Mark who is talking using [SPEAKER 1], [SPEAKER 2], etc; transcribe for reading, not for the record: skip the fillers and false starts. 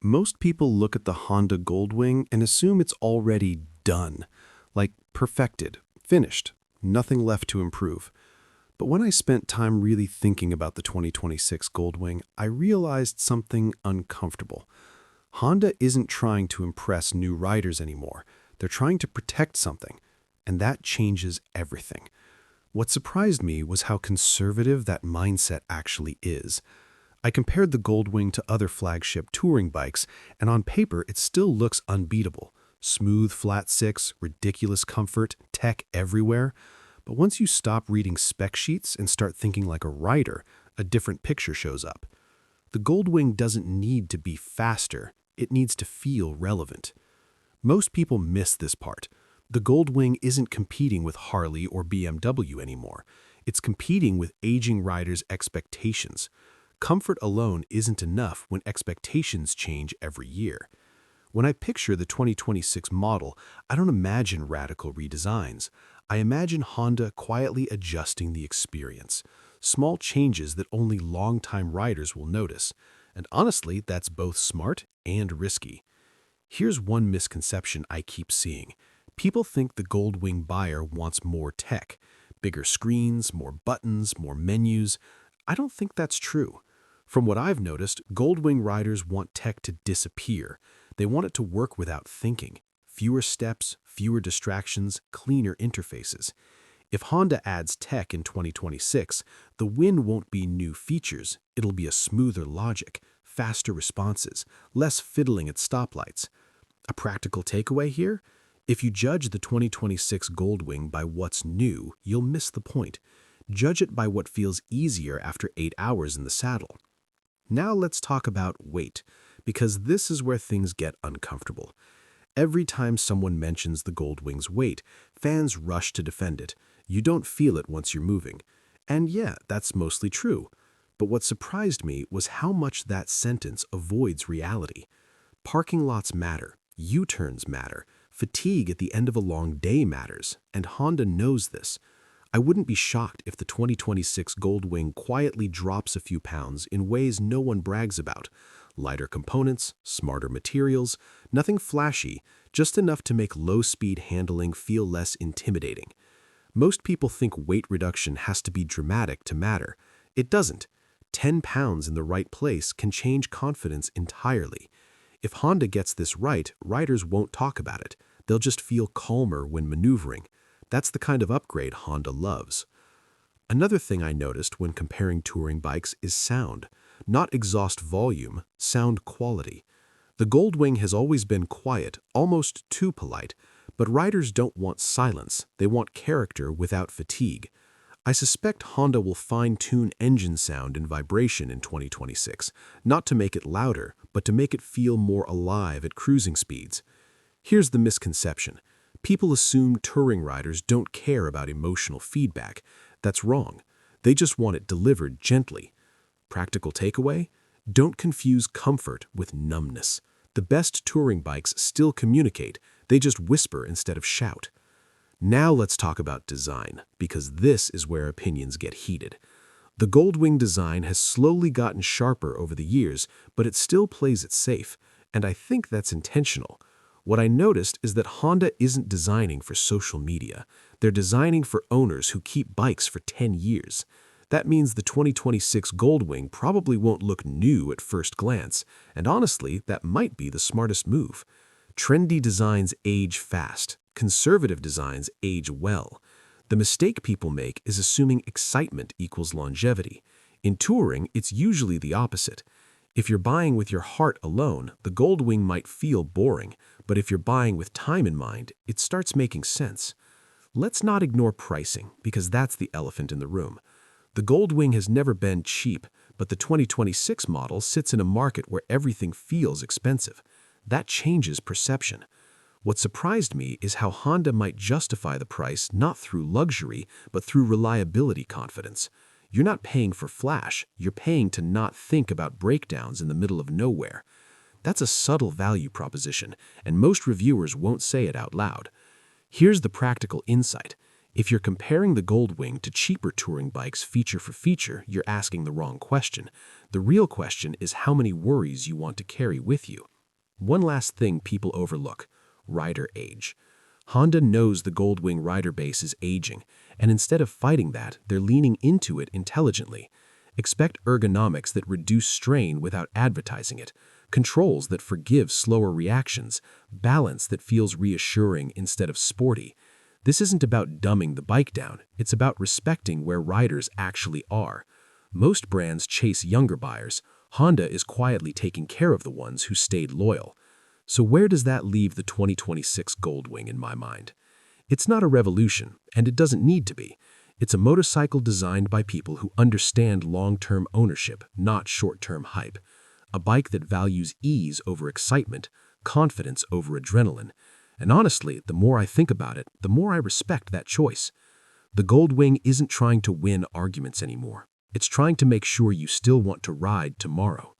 [SPEAKER 1] Most people look at the Honda Goldwing and assume it's already done, like perfected, finished, nothing left to improve. But when I spent time really thinking about the 2026 Goldwing, I realized something uncomfortable. Honda isn't trying to impress new riders anymore. They're trying to protect something, and that changes everything. What surprised me was how conservative that mindset actually is. I compared the Goldwing to other flagship touring bikes, and on paper it still looks unbeatable. Smooth flat six, ridiculous comfort, tech everywhere. But once you stop reading spec sheets and start thinking like a rider, a different picture shows up. The Goldwing doesn't need to be faster, it needs to feel relevant. Most people miss this part. The Goldwing isn't competing with Harley or BMW anymore. It's competing with aging riders' expectations. Comfort alone isn't enough when expectations change every year. When I picture the 2026 model, I don't imagine radical redesigns. I imagine Honda quietly adjusting the experience. Small changes that only longtime riders will notice. And honestly, that's both smart and risky. Here's one misconception I keep seeing. People think the Goldwing buyer wants more tech. Bigger screens, more buttons, more menus. I don't think that's true. From what I've noticed, Goldwing riders want tech to disappear. They want it to work without thinking. Fewer steps, fewer distractions, cleaner interfaces. If Honda adds tech in 2026, the win won't be new features. It'll be a smoother logic, faster responses, less fiddling at stoplights. A practical takeaway here? If you judge the 2026 Goldwing by what's new, you'll miss the point. Judge it by what feels easier after 8 hours in the saddle. Now let's talk about weight, because this is where things get uncomfortable. Every time someone mentions the Goldwing's weight, fans rush to defend it. You don't feel it once you're moving. And yeah, that's mostly true. But what surprised me was how much that sentence avoids reality. Parking lots matter, U-turns matter, fatigue at the end of a long day matters, and Honda knows this. I wouldn't be shocked if the 2026 Goldwing quietly drops a few pounds in ways no one brags about. Lighter components, smarter materials, nothing flashy, just enough to make low-speed handling feel less intimidating. Most people think weight reduction has to be dramatic to matter. It doesn't. 10 pounds in the right place can change confidence entirely. If Honda gets this right, riders won't talk about it. They'll just feel calmer when maneuvering. That's the kind of upgrade Honda loves. Another thing I noticed when comparing touring bikes is sound. Not exhaust volume, sound quality. The Goldwing has always been quiet, almost too polite, but riders don't want silence. They want character without fatigue. I suspect Honda will fine-tune engine sound and vibration in 2026, not to make it louder, but to make it feel more alive at cruising speeds. Here's the misconception. People assume touring riders don't care about emotional feedback. That's wrong. They just want it delivered gently. Practical takeaway? Don't confuse comfort with numbness. The best touring bikes still communicate. They just whisper instead of shout. Now let's talk about design, because this is where opinions get heated. The Goldwing design has slowly gotten sharper over the years, but it still plays it safe, and I think that's intentional. What I noticed is that Honda isn't designing for social media. They're designing for owners who keep bikes for 10 years. That means the 2026 Goldwing probably won't look new at first glance, and honestly, that might be the smartest move. Trendy designs age fast. Conservative designs age well. The mistake people make is assuming excitement equals longevity. In touring, it's usually the opposite. If you're buying with your heart alone, the Goldwing might feel boring, but if you're buying with time in mind, it starts making sense. Let's not ignore pricing, because that's the elephant in the room. The Goldwing has never been cheap, but the 2026 model sits in a market where everything feels expensive. That changes perception. What surprised me is how Honda might justify the price not through luxury, but through reliability confidence. You're not paying for flash, you're paying to not think about breakdowns in the middle of nowhere. That's a subtle value proposition, and most reviewers won't say it out loud. Here's the practical insight. If you're comparing the Goldwing to cheaper touring bikes feature for feature, you're asking the wrong question. The real question is how many worries you want to carry with you.
[SPEAKER 2] One last thing people overlook: rider age. Honda knows the Goldwing rider base is aging, and instead of fighting that, they're leaning into it intelligently. Expect ergonomics that reduce strain without advertising it, controls that forgive slower reactions, balance that feels reassuring instead of sporty. This isn't about dumbing the bike down, it's about respecting where riders actually are. Most brands chase younger buyers. Honda is quietly taking care of the ones who stayed loyal. So where does that leave the 2026 Goldwing in my mind? It's not a revolution, and it doesn't need to be. It's a motorcycle designed by people who understand long-term ownership, not short-term hype. A bike that values ease over excitement, confidence over adrenaline. And honestly, the more I think about it, the more I respect that choice. The Goldwing isn't trying to win arguments anymore. It's trying to make sure you still want to ride tomorrow.